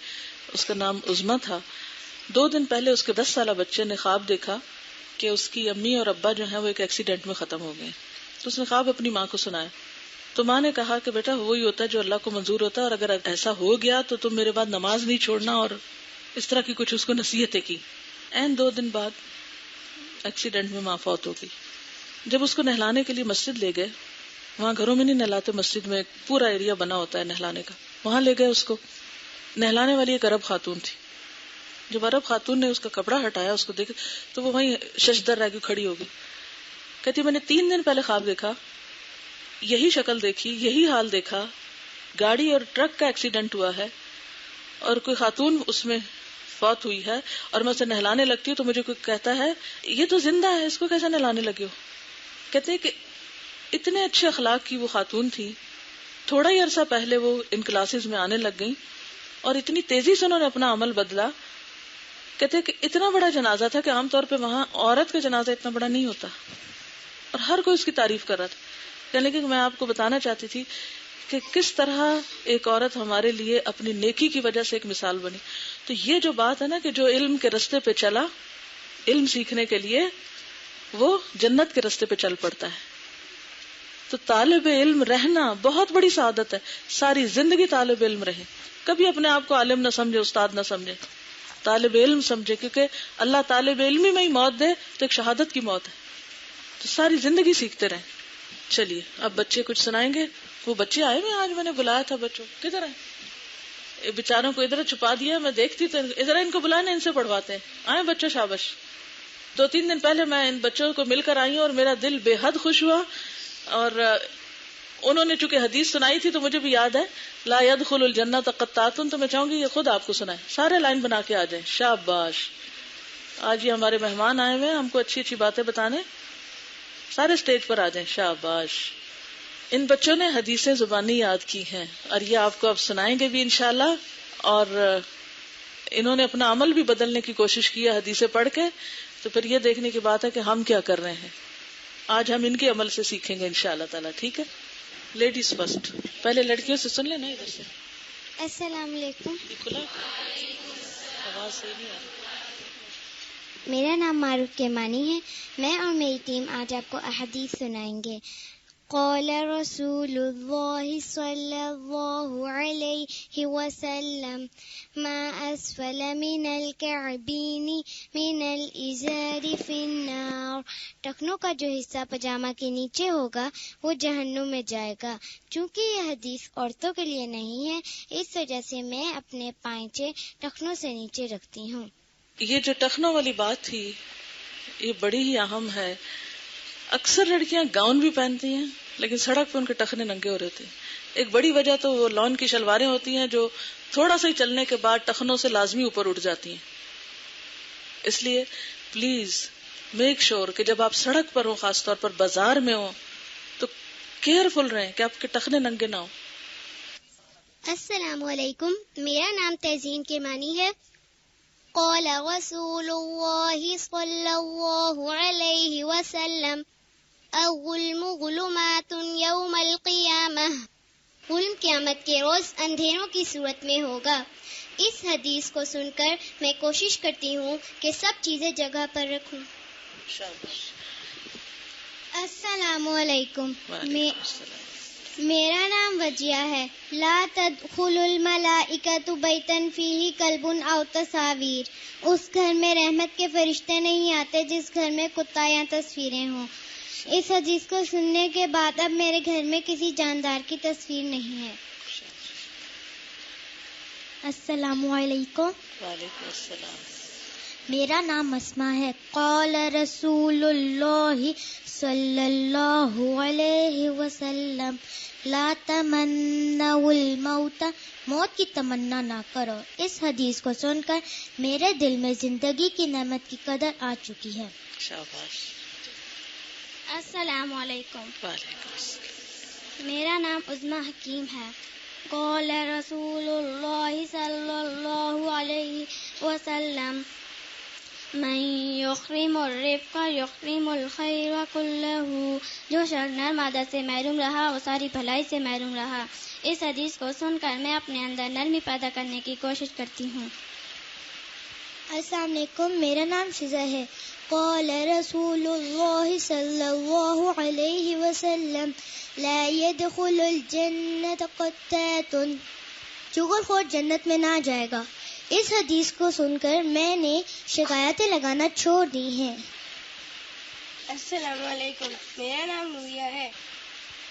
اس کا نام عظما تھا. 2 دن پہلے اس کے 10 سالہ بچے نے خواب دیکھا کہ اس کی امی اور ابا جو ہیں وہ ایک ایکسیڈنٹ میں ختم ہو گئے. تو اس نے خواب اپنی ماں کو سنایا. تو ماں نے کہا کہ بیٹا وہی ہوتا ہے جو اللہ کو منظور ہوتا ہے, اور اگر ایسا ہو گیا تو تم میرے بعد نماز نہیں چھوڑنا, اور اس طرح کی کچھ اس کو نصیحتیں کی. 2 دن بعد ایکسیڈنٹ میں ماں فوت ہو گئی. جب اس کو نہلانے کے لیے مسجد لے گئے, وہاں گھروں میں نہیں نہلاتے, مسجد میں ایک پورا ایریا بنا ہوتا ہے نہلانے کا, وہاں لے گئے اس کو. نہلانے والی ایک عرب خاتون تھی. جب عرب خاتون نے اس کا کپڑا ہٹایا, اس کو دیکھا تو وہ وہیں ششدر رہ کے کھڑی ہو گئی. کہتی میں نے 3 دن پہلے خواب دیکھا, یہی شکل دیکھی, یہی حال دیکھا, گاڑی اور ٹرک کا ایکسیڈنٹ ہوا ہے اور کوئی خاتون اس میں فوت ہوئی ہے, اور میں اسے نہلانے لگتی ہوں تو مجھے کوئی کہتا ہے یہ تو زندہ ہے, اس کو کیسے نہلانے لگے ہو. کہتے ہیں کہ اتنے اچھے اخلاق کی وہ خاتون تھی, تھوڑا ہی عرصہ پہلے وہ ان کلاسز میں آنے لگ گئی اور اتنی تیزی سے انہوں نے اپنا عمل بدلا. کہتے ہیں کہ اتنا بڑا جنازہ تھا کہ عام طور پہ وہاں عورت کا جنازہ اتنا بڑا نہیں ہوتا, اور ہر کوئی اس کی تعریف کر رہا تھا. لیکن میں آپ کو بتانا چاہتی تھی کہ کس طرح ایک عورت ہمارے لیے اپنی نیکی کی وجہ سے ایک مثال بنی. تو یہ جو بات ہے نا کہ جو علم کے رستے پہ چلا علم سیکھنے کے لیے وہ جنت کے رستے پہ چل پڑتا ہے. تو طالب علم رہنا بہت بڑی سعادت ہے. ساری زندگی طالب علم رہے, کبھی اپنے آپ کو عالم نہ سمجھے, استاد نہ سمجھے, طالب علم سمجھے, کیونکہ اللہ طالب علم میں ہی موت دے تو ایک شہادت کی موت ہے. تو ساری زندگی سیکھتے رہیں. چلیے اب بچے کچھ سنائیں گے. وہ بچے آئے ہوئے, آج میں نے بلایا تھا بچوں, کدھر آئے؟ بیچاروں کو ادھر چھپا دیا, میں دیکھتی تو ادھر ان کو بلانا, ان سے پڑھواتے ہیں. آئے بچوں, شابش. 2-3 دن پہلے میں ان بچوں کو مل کر آئی ہوں اور میرا دل بے حد خوش ہوا. اور انہوں نے چونکہ حدیث سنائی تھی تو مجھے بھی یاد ہے, لا يدخل الجنۃ قطات, تو میں چاہوں گی یہ خود آپ کو سنائیں. سارے لائن بنا کے آ جائیں. شاباش. آج یہ ہمارے مہمان آئے ہوئے ہیں ہم کو اچھی اچھی باتیں بتانے. سارے اسٹیج پر آ جائیں. شاباش. ان بچوں نے حدیثیں زبانی یاد کی ہیں اور یہ آپ کو اب سنائیں گے بھی انشاءاللہ. اور انہوں نے اپنا عمل بھی بدلنے کی کوشش کی ہے حدیثیں پڑھ کے. تو پھر یہ دیکھنے کی بات ہے کہ ہم کیا کر رہے ہیں. آج ہم ان کے عمل سے سیکھیں گے انشاءاللہ تعالی. ٹھیک ہے, لیڈیز فرسٹ. پہلے لڑکیوں سے سن لینا ادھر سے. السلام علیکم. کھلا آواز صحیح نہیں آ رہی. میرا نام معروف کیمانی ہے. میں اور میری ٹیم آج آپ کو احادیث سنائیں گے. قال رسول اللہ صلی اللہ علیہ وسلم ما اسفل من الكعبین من الازار فی النار. ٹخنوں کا جو حصہ پاجامہ کے نیچے ہوگا وہ جہنم میں جائے گا. چونکہ یہ حدیث عورتوں کے لیے نہیں ہے اس وجہ سے میں اپنے پائچے ٹخنوں سے نیچے رکھتی ہوں. یہ جو ٹخنوں والی بات تھی یہ بڑی ہی اہم ہے. اکثر لڑکیاں گاؤن بھی پہنتی ہیں لیکن سڑک پہ ان کے ٹخنے ننگے ہو رہتے ہیں. ایک بڑی وجہ تو وہ لون کی شلواریں ہوتی ہیں جو تھوڑا سا ہی چلنے کے بعد ٹخنوں سے لازمی اوپر اٹھ جاتی ہیں. اس لیے پلیز میک شور کہ جب آپ سڑک پر ہوں, خاص طور پر بازار میں ہوں, تو کیئرفل رہیں کہ آپ کے ٹخنے ننگے نہ ہوں. السلام علیکم. میرا نام تہزین کیمانی ہے. قال رسول اللہ صلی اللہ علیہ وسلم الظلم ظلمات یوم القیامہ. ظلم قیامت کے روز اندھیروں کی صورت میں ہوگا. اس حدیث کو سن کر میں کوشش کرتی ہوں کہ سب چیزیں جگہ پر رکھوں. السلام علیکم. میرا نام وجیہ ہے. لا تدخل الملائکۃ بیتا فیہ کلب او تصاویر. اس گھر میں رحمت کے فرشتے نہیں آتے جس گھر میں کتا یا تصویریں ہوں. اس حدیث کو سننے کے بعد اب میرے گھر میں کسی جاندار کی تصویر نہیں ہے. السلام علیکم. وعلیکم السلام. میرا نام اسماء ہے. قال رسول اللہ صلی اللہ علیہ وسلم لا تمنوا الموت، موت کی تمنا نہ کرو. اس حدیث کو سن کر میرے دل میں زندگی کی نعمت کی قدر آ چکی ہے. شاباش. السلام علیکم. وعلیکم السلام. میرا نام عظمی حکیم ہے. قال رسول اللہ صلی اللہ علیہ وسلم من یخرم الرفق یخرم الخیر کلہ، جو شخص نرم عادت سے محروم رہا وہ ساری بھلائی سے محروم رہا. اس حدیث کو سن کر میں اپنے اندر نرمی پیدا کرنے کی کوشش کرتی ہوں. السلام علیکم، میرا نام فضا ہے. قال رسول اللہ صلی اللہ علیہ وسلم لا يدخل الجنت قطات، چغل خور جنت میں نہ جائے گا. اس حدیث کو سن کر میں نے شکایتیں لگانا چھوڑ دی ہیں. السلام علیکم، میرا نام نوریہ ہے.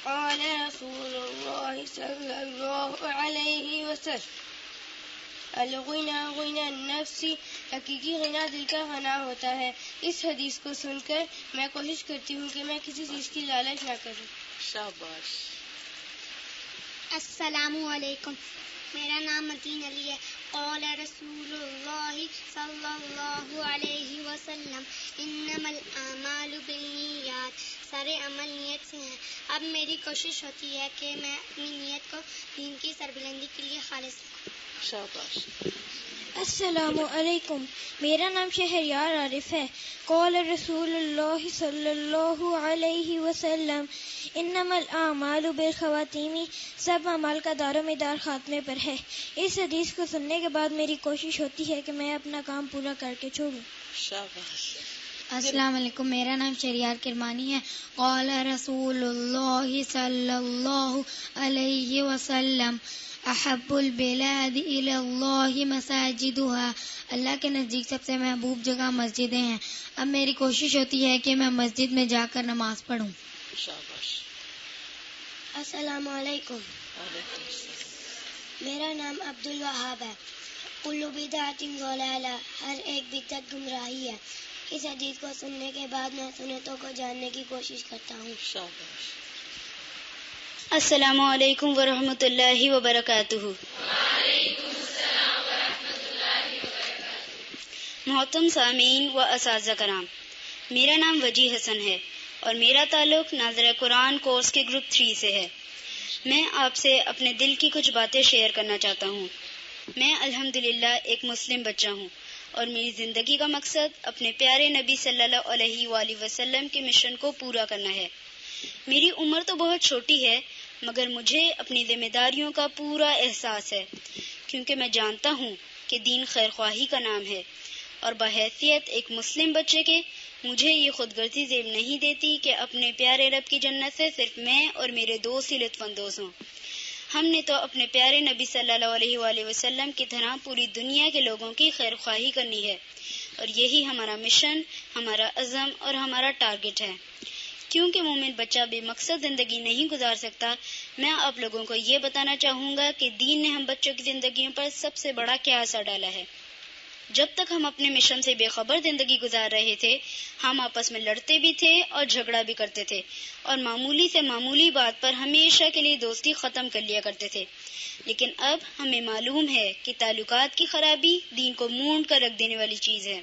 قال رسول اللہ صلی اللہ علیہ وسلم الغنى غنى النفس، حقیقی غنا دل کا غنا ہوتا ہے. اس حدیث کو سن کر میں کوشش کرتی ہوں کہ میں کسی چیز کی لالچ نہ کروں. شاباش. السلام علیکم، میرا نام متین علی ہے. قال رسول اللہ صلی اللہ علیہ وسلم انما الاعمال بالنیات، سارے عمل نیت سے ہیں. اب میری کوشش ہوتی ہے کہ میں اپنی نیت کو دین کی سربلندی کے لیے خالص رکھوں. شاباش. السلام علیکم، میرا نام شہریار عارف ہے. قال رسول اللہ صلی اللہ علیہ وسلم انما الاعمال بالخواتیم، سب اعمال کا دار و مدار خاتمے پر ہے. اس حدیث کو سننے کے بعد میری کوشش ہوتی ہے کہ میں اپنا کام پورا کر کے چھوڑوں. شاباش. السلام علیکم، میرا نام شہریار کرمانی ہے. قال رسول اللہ صلی اللہ علیہ وسلم احب البلاد الی اللہ مساجدها، اللہ کے نزدیک سب سے محبوب جگہ مسجدیں ہیں. اب میری کوشش ہوتی ہے کہ میں مسجد میں جا کر نماز پڑھوں. شاباش. السلام علیکم، وعلیکم السلام. میرا نام عبد الوہاب ہے. کل بدعۃ ضلالہ، ہر ایک بدعت گمراہی ہے. اس حدیث کو سننے کے بعد میں سنتوں کو جاننے کی کوشش کرتا ہوں. شاباش. السلام علیکم ورحمۃ اللہ وبرکاتہ. محترم سامعین و اساتذہ کرام، میرا نام وجی حسن ہے اور میرا تعلق ناظر قرآن کورس کے گروپ 3 سے ہے. میں آپ سے اپنے دل کی کچھ باتیں شیئر کرنا چاہتا ہوں. میں الحمدللہ ایک مسلم بچہ ہوں اور میری زندگی کا مقصد اپنے پیارے نبی صلی اللہ علیہ وآلہ وسلم کے مشن کو پورا کرنا ہے. میری عمر تو بہت چھوٹی ہے مگر مجھے اپنی ذمہ داریوں کا پورا احساس ہے، کیونکہ میں جانتا ہوں کہ دین خیر خواہی کا نام ہے اور بحیثیت ایک مسلم بچے کے مجھے یہ خود غرضی زیب نہیں دیتی کہ اپنے پیارے رب کی جنت سے صرف میں اور میرے دوست ہی لطف اندوز ہوں. ہم نے تو اپنے پیارے نبی صلی اللہ علیہ وآلہ وسلم کی طرح پوری دنیا کے لوگوں کی خیر خواہی کرنی ہے اور یہی ہمارا مشن، ہمارا عزم اور ہمارا ٹارگٹ ہے. کیونکہ مومن بچہ بے مقصد زندگی نہیں گزار سکتا، میں آپ لوگوں کو یہ بتانا چاہوں گا کہ دین نے ہم بچوں کی زندگیوں پر سب سے بڑا کیا اثر ڈالا ہے. جب تک ہم اپنے مشن سے بے خبر زندگی گزار رہے تھے، ہم آپس میں لڑتے بھی تھے اور جھگڑا بھی کرتے تھے اور معمولی سے معمولی بات پر ہمیشہ کے لیے دوستی ختم کر لیا کرتے تھے. لیکن اب ہمیں معلوم ہے کہ تعلقات کی خرابی دین کو مونڈ کر رکھ دینے والی چیز ہے.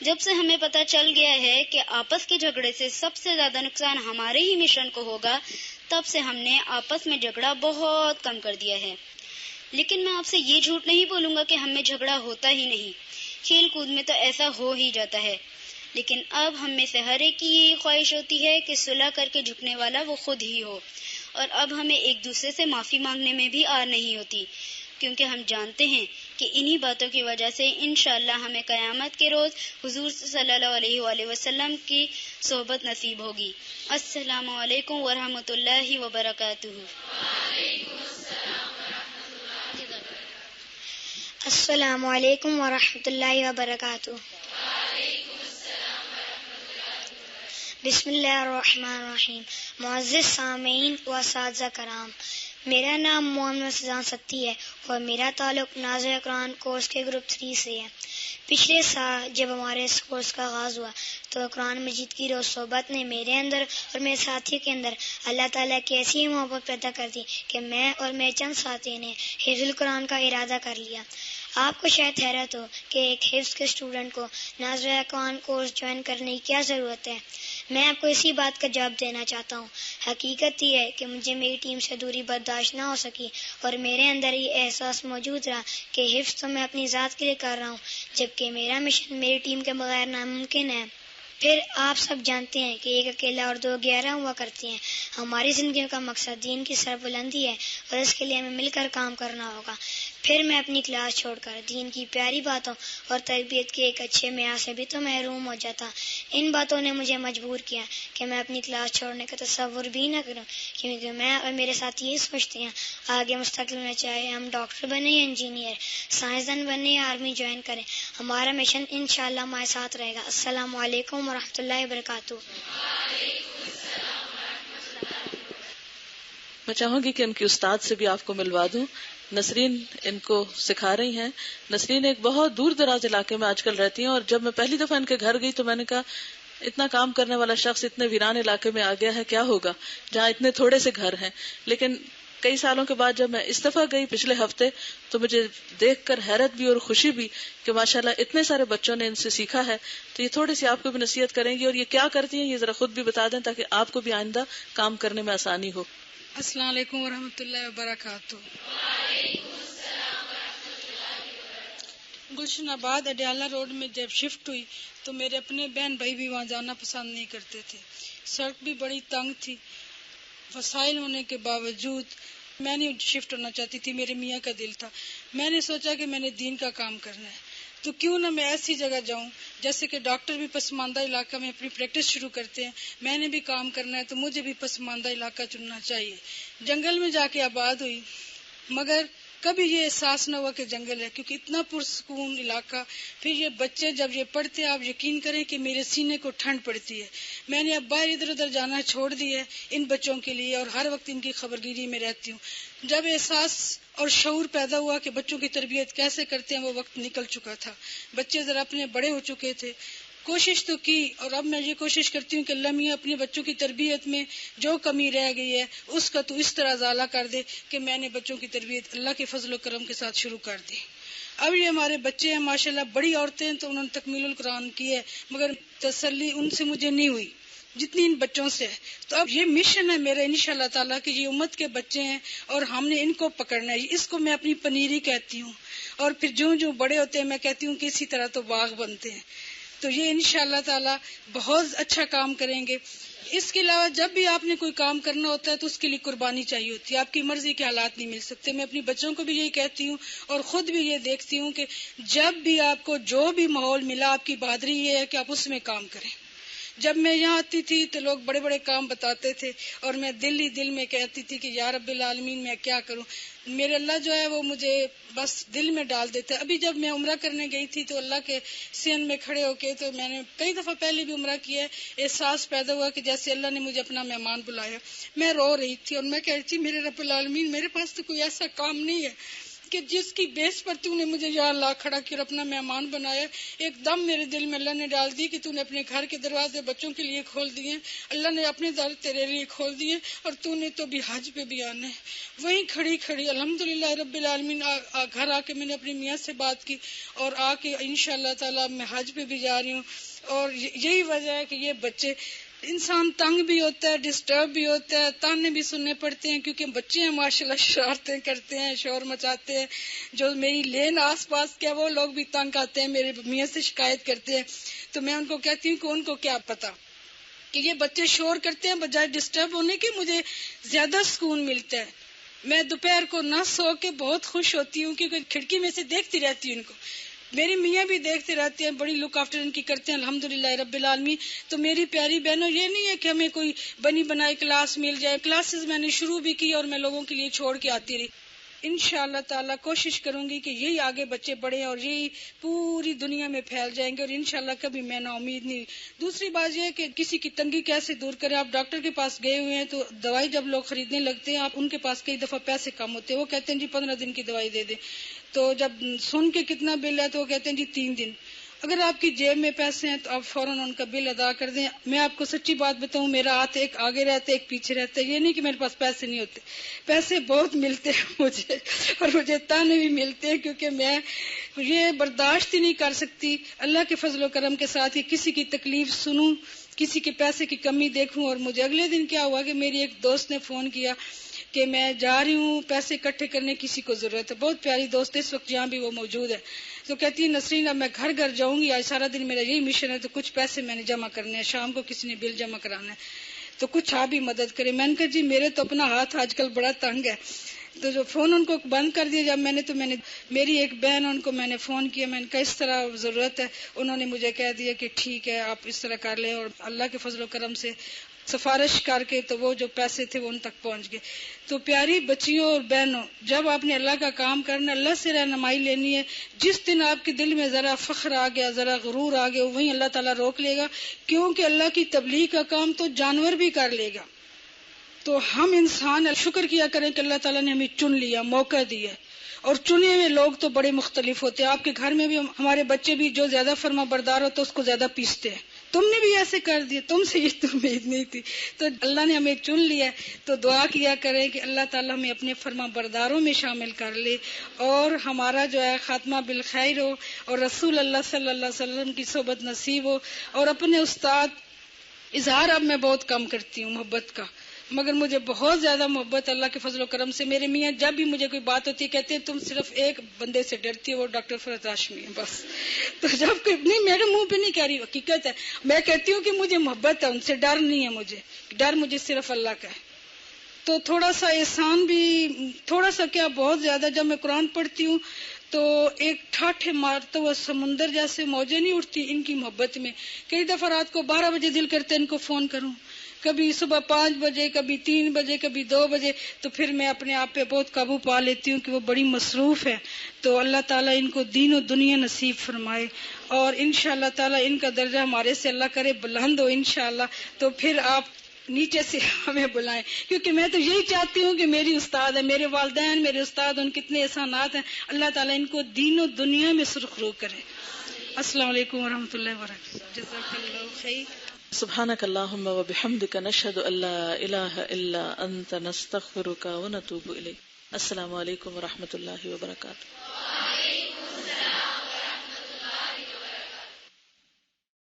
جب سے ہمیں پتہ چل گیا ہے کہ آپس کے جھگڑے سے سب سے زیادہ نقصان ہمارے ہی مشن کو ہوگا، تب سے ہم نے آپس میں جھگڑا بہت کم کر دیا ہے. لیکن میں آپ سے یہ جھوٹ نہیں بولوں گا کہ ہم میں جھگڑا ہوتا ہی نہیں. کھیل کود میں تو ایسا ہو ہی جاتا ہے. لیکن اب ہم میں سے ہر ایک کی یہی خواہش ہوتی ہے کہ صلح کر کے جھکنے والا وہ خود ہی ہو. اور اب ہمیں ایک دوسرے سے معافی مانگنے میں بھی آر نہیں ہوتی، کیونکہ ہم جانتے ہیں کہ انہی باتوں کی وجہ سے انشاءاللہ ہمیں قیامت کے روز حضور صلی اللہ علیہ وآلہ وسلم کی صحبت نصیب ہوگی. السلام علیکم ورحمۃ اللہ وبرکاتہ. السلام علیکم ورحمۃ اللہ وبرکاتہ. بسم اللہ الرحمن الرحیم. معزز سامعین و اساتذہ کرام، میرا نام محمد سجان ستی ہے اور میرا تعلق ناظر قرآن کورس کے گروپ 3 سے ہے۔ پچھلے سال جب ہمارے اس کورس کا آغاز ہوا تو قرآن مجید کی روز صحبت نے میرے اندر اور میرے ساتھیوں کے اندر اللہ تعالیٰ کی ایسی محبت پیدا کر دی کہ میں اور میرے چند ساتھی نے حفظ القرآن کا ارادہ کر لیا۔ آپ کو شاید حیرت ہو کہ ایک حفظ کے اسٹوڈنٹ کو ناظر قرآن کورس جوائن کرنے کی کیا ضرورت ہے۔ میں آپ کو اسی بات کا جواب دینا چاہتا ہوں۔ حقیقت یہ ہے کہ مجھے میری ٹیم سے دوری برداشت نہ ہو سکی اور میرے اندر یہ احساس موجود رہا کہ حفظ تو میں اپنی ذات کے لیے کر رہا ہوں، جبکہ میرا مشن میری ٹیم کے بغیر ناممکن ہے۔ پھر آپ سب جانتے ہیں کہ ایک اکیلا اور 2 11 ہوا کرتے ہیں۔ ہماری زندگیوں کا مقصد دین کی سربلندی ہے اور اس کے لیے ہمیں مل کر کام کرنا ہوگا۔ پھر میں اپنی کلاس چھوڑ کر دین کی پیاری باتوں اور تربیت کے ایک اچھے معیار سے بھی تو محروم ہو جاتا۔ ان باتوں نے مجھے مجبور کیا کہ میں اپنی کلاس چھوڑنے کا تصور بھی نہ کروں، کیونکہ میں اور میرے ساتھ یہ سوچتے ہیں آگے مستقبل میں چاہے ہم ڈاکٹر بنے یا انجینئر، سائنسدان بنے یا آرمی جوائن کریں، ہمارا مشن انشاءاللہ ہمارے ساتھ رہے گا۔ السلام علیکم ورحمۃ اللہ وبرکاتہ۔ میں چاہوں گی کہ ان کی استاد سے بھی آپ کو ملوا دوں۔ نسرین ان کو سکھا رہی ہیں۔ نسرین ایک بہت دور دراز علاقے میں آج کل رہتی ہیں، اور جب میں پہلی دفعہ ان کے گھر گئی تو میں نے کہا اتنا کام کرنے والا شخص اتنے ویران علاقے میں آ گیا ہے، کیا ہوگا جہاں اتنے تھوڑے سے گھر ہیں۔ لیکن کئی سالوں کے بعد جب میں اس دفعہ گئی پچھلے ہفتے تو مجھے دیکھ کر حیرت بھی اور خوشی بھی کہ ماشاءاللہ اتنے سارے بچوں نے ان سے سیکھا ہے۔ تو یہ تھوڑی سی آپ کو بھی نصیحت کریں گی، اور یہ کیا کرتی ہیں یہ ذرا خود بھی بتا دیں تاکہ آپ کو بھی آئندہ کام کرنے میں آسانی ہو۔ السلام علیکم ورحمۃ اللہ وبرکاتہ۔ گلشن آباد اڈیالہ روڈ میں جب شفٹ ہوئی تو میرے اپنے بہن بھائی بھی وہاں جانا پسند نہیں کرتے تھے۔ سڑک بھی بڑی تنگ تھی، وسائل ہونے کے باوجود میں نہیں شفٹ ہونا چاہتی تھی، میرے میاں کا دل تھا۔ میں نے سوچا کہ میں نے دین کا کام کرنا ہے تو کیوں نہ میں ایسی جگہ جاؤں جیسے کہ ڈاکٹر بھی پسماندہ علاقہ میں اپنی پریکٹس شروع کرتے ہیں، میں نے بھی کام کرنا ہے تو مجھے بھی پسماندہ علاقہ چننا چاہیے۔ جنگل میں جا کے آباد ہوئی، مگر کبھی یہ احساس نہ ہوا کہ جنگل ہے، کیونکہ اتنا پرسکون علاقہ۔ پھر یہ بچے جب یہ پڑھتے آپ یقین کریں کہ میرے سینے کو ٹھنڈ پڑتی ہے۔ میں نے اب باہر ادھر ادھر جانا چھوڑ دیا ہے ان بچوں کے لیے، اور ہر وقت ان کی خبرگیری میں رہتی ہوں۔ جب احساس اور شعور پیدا ہوا کہ بچوں کی تربیت کیسے کرتے ہیں، وہ وقت نکل چکا تھا، بچے ذرا اپنے بڑے ہو چکے تھے۔ کوشش تو کی، اور اب میں یہ کوشش کرتی ہوں کہ اللہ میاں اپنے بچوں کی تربیت میں جو کمی رہ گئی ہے اس کا تو اس طرح ازالہ کر دے کہ میں نے بچوں کی تربیت اللہ کے فضل و کرم کے ساتھ شروع کر دی۔ اب یہ ہمارے بچے ہیں ماشاءاللہ، بڑی عورتیں ہیں تو انہوں نے تکمیل القرآن کی ہے، مگر تسلی ان سے مجھے نہیں ہوئی جتنی ان بچوں سے ہے۔ تو اب یہ مشن ہے میرا انشاءاللہ تعالیٰ کہ یہ امت کے بچے ہیں اور ہم نے ان کو پکڑنا ہے۔ اس کو میں اپنی پنیری کہتی ہوں، اور پھر جو بڑے ہوتے ہیں میں کہتی ہوں کہ اسی طرح تو باغ بنتے ہیں۔ تو یہ انشاءاللہ تعالیٰ بہت اچھا کام کریں گے۔ اس کے علاوہ جب بھی آپ نے کوئی کام کرنا ہوتا ہے تو اس کے لیے قربانی چاہیے ہوتی ہے، آپ کی مرضی کے حالات نہیں مل سکتے۔ میں اپنی بچوں کو بھی یہی کہتی ہوں اور خود بھی یہ دیکھتی ہوں کہ جب بھی آپ کو جو بھی ماحول ملا، آپ کی بہادری یہ ہے کہ آپ اس میں کام کریں۔ جب میں یہاں آتی تھی تو لوگ بڑے بڑے کام بتاتے تھے اور میں دل ہی دل میں کہتی تھی کہ یا رب العالمین میں کیا کروں۔ میرے اللہ جو ہے وہ مجھے بس دل میں ڈال دیتے۔ ابھی جب میں عمرہ کرنے گئی تھی تو اللہ کے سین میں کھڑے ہو کے، تو میں نے کئی دفعہ پہلے بھی عمرہ کیا ہے، احساس پیدا ہوا کہ جیسے اللہ نے مجھے اپنا مہمان بلایا۔ میں رو رہی تھی اور میں کہہ رہی تھی میرے رب العالمین میرے پاس تو کوئی ایسا کام نہیں ہے کہ جس کی بیس پر تو نے مجھے یا اللہ کھڑا کیا اور اپنا مہمان بنایا۔ ایک دم میرے دل میں اللہ نے ڈال دی کہ تو نے اپنے گھر کے دروازے بچوں کے لیے کھول دیے، اللہ نے اپنے در تیرے لیے کھول دیے، اور تو نے تو بھی حج پہ بھی آنا ہے۔ وہیں کھڑی کھڑی الحمدللہ رب العالمین گھر آ کے میں نے اپنی میاں سے بات کی، اور آ کے انشاءاللہ تعالیٰ میں حج پہ بھی جا رہی ہوں۔ اور یہی وجہ ہے کہ یہ بچے، انسان تنگ بھی ہوتا ہے، ڈسٹرب بھی ہوتا ہے، تانے بھی سننے پڑتے ہیں، کیونکہ بچے ہیں ماشاءاللہ شرارتیں کرتے ہیں، شور مچاتے ہیں۔ جو میری لین آس پاس کے وہ لوگ بھی تنگ آتے ہیں، میرے میاں سے شکایت کرتے ہیں، تو میں ان کو کہتی ہوں کہ ان کو کیا پتا کہ یہ بچے شور کرتے ہیں، بجائے ڈسٹرب ہونے کے مجھے زیادہ سکون ملتا ہے۔ میں دوپہر کو نہ سو کے بہت خوش ہوتی ہوں، کیونکہ کھڑکی میں سے دیکھتی رہتی ہوں ان کو، میری میاں بھی دیکھتے رہتے ہیں، بڑی لک آفٹر ان کی کرتے ہیں الحمدللہ رب العالمین۔ تو میری پیاری بہنوں، یہ نہیں ہے کہ ہمیں کوئی بنی بنائی کلاس مل جائے، کلاسز میں نے شروع بھی کی اور میں لوگوں کے لیے چھوڑ کے آتی رہی۔ انشاءاللہ تعالیٰ کوشش کروں گی کہ یہی آگے بچے بڑھیں اور یہی پوری دنیا میں پھیل جائیں گے، اور انشاءاللہ کبھی میں نا امید نہیں. دوسری بات یہ ہے کہ کسی کی تنگی کیسے دور کریں. آپ ڈاکٹر کے پاس گئے ہوئے ہیں تو دوائی جب لوگ خریدنے لگتے ہیں آپ ان کے پاس کئی دفعہ پیسے کم ہوتے ہیں، وہ کہتے ہیں جی 15 دن کی دوائی دے دیں. تو جب سن کے کتنا بل ہے تو وہ کہتے ہیں جی 3 دن. اگر آپ کی جیب میں پیسے ہیں تو آپ فوراً ان کا بل ادا کر دیں. میں آپ کو سچی بات بتاؤں، میرا ہاتھ ایک آگے رہتا ہے ایک پیچھے رہتا ہے. یہ نہیں کہ میرے پاس پیسے نہیں ہوتے، پیسے بہت ملتے ہیں مجھے، اور مجھے تانے بھی ملتے ہیں کیونکہ میں یہ برداشت ہی نہیں کر سکتی اللہ کے فضل و کرم کے ساتھ کہ کسی کی تکلیف سنوں، کسی کے پیسے کی کمی دیکھوں. اور مجھے اگلے دن کیا ہوا کہ میری ایک دوست نے فون کیا کہ میں جا رہی ہوں پیسے اکٹھے کرنے، کسی کو ضرورت ہے. بہت پیاری دوست ہے، اس وقت یہاں بھی وہ موجود ہے. تو کہتی ہے نسرین اب میں گھر گھر جاؤں گی، آج سارا دن میرا یہی مشن ہے، تو کچھ پیسے میں نے جمع کرنے ہیں، شام کو کسی نے بل جمع کرانا ہے، تو کچھ آپ بھی مدد کریں. میں نے کہا جی میرے تو اپنا ہاتھ آج کل بڑا تنگ ہے. تو جو فون ان کو بند کر دیا جب میں نے میری ایک بہن ان کو میں نے فون کیا، میں نے کہا اس طرح ضرورت ہے. انہوں نے مجھے کہہ دیا کہ ٹھیک ہے آپ اس طرح کر لیں، اور اللہ کے فضل و کرم سے سفارش کر کے تو وہ جو پیسے تھے وہ ان تک پہنچ گئے. تو پیاری بچیوں اور بہنوں، جب آپ نے اللہ کا کام کرنا، اللہ سے رہنمائی لینی ہے. جس دن آپ کے دل میں ذرا فخر آ گیا، ذرا غرور آ گیا، وہیں اللہ تعالیٰ روک لے گا، کیونکہ اللہ کی تبلیغ کا کام تو جانور بھی کر لے گا. تو ہم انسان شکر کیا کریں کہ اللہ تعالیٰ نے ہمیں چن لیا، موقع دیا. اور چنے ہوئے لوگ تو بڑے مختلف ہوتے ہیں. آپ کے گھر میں بھی ہمارے بچے بھی جو زیادہ فرما بردار ہوتا ہے اس کو زیادہ پیستے ہیں. تم نے بھی ایسے کر دیا، تم سے یہ تو امید نہیں تھی. تو اللہ نے ہمیں چن لیا ہے، تو دعا کیا کریں کہ اللہ تعالیٰ ہمیں اپنے فرما برداروں میں شامل کر لے، اور ہمارا جو ہے خاتمہ بالخیر ہو، اور رسول اللہ صلی اللہ علیہ وسلم کی صحبت نصیب ہو. اور اپنے استاد اظہار اب میں بہت کم کرتی ہوں محبت کا، مگر مجھے بہت زیادہ محبت اللہ کے فضل و کرم سے. میرے میاں جب بھی مجھے کوئی بات ہوتی ہے کہتے ہیں تم صرف ایک بندے سے ڈرتی ہو، وہ ڈاکٹر فرحت ہاشمی ہے بس. تو جب کوئی نہیں، میرے منہ پہ نہیں کہہ رہی، حقیقت ہے، میں کہتی ہوں کہ مجھے محبت ہے ان سے، ڈر نہیں ہے. ڈر مجھے صرف اللہ کا ہے. تو تھوڑا سا احسان بھی، تھوڑا سا کیا بہت زیادہ، جب میں قرآن پڑھتی ہوں تو ایک ٹھاٹھے مارتا ہوا سمندر جیسے موجیں نہیں اٹھتی ان کی محبت میں. کئی دفعہ رات کو 12 بجے دل کرتے ان کو فون کروں، کبھی صبح 5 بجے، کبھی 3 بجے، کبھی 2 بجے. تو پھر میں اپنے آپ پہ بہت قابو پا لیتی ہوں کہ وہ بڑی مصروف ہے. تو اللہ تعالیٰ ان کو دین و دنیا نصیب فرمائے، اور انشاءاللہ تعالیٰ ان کا درجہ ہمارے سے اللہ کرے بلند ہو انشاءاللہ. تو پھر آپ نیچے سے ہمیں بلائیں، کیونکہ میں تو یہی چاہتی ہوں کہ میری استاد ہے، میرے والدین میرے استاد، ان کتنے احسانات ہیں. اللہ تعالیٰ ان کو دین و دنیا میں سرخرو کرے. السلام علیکم ورحمۃ اللہ وبرکاتہ. جزاک اللہ خیر. سبحانک اللہم وبحمدک، نشہد ان لا الہ الا انت، نستغفرک ونتوب الیک. السلام علیکم ورحمۃ اللہ وبرکاتہ.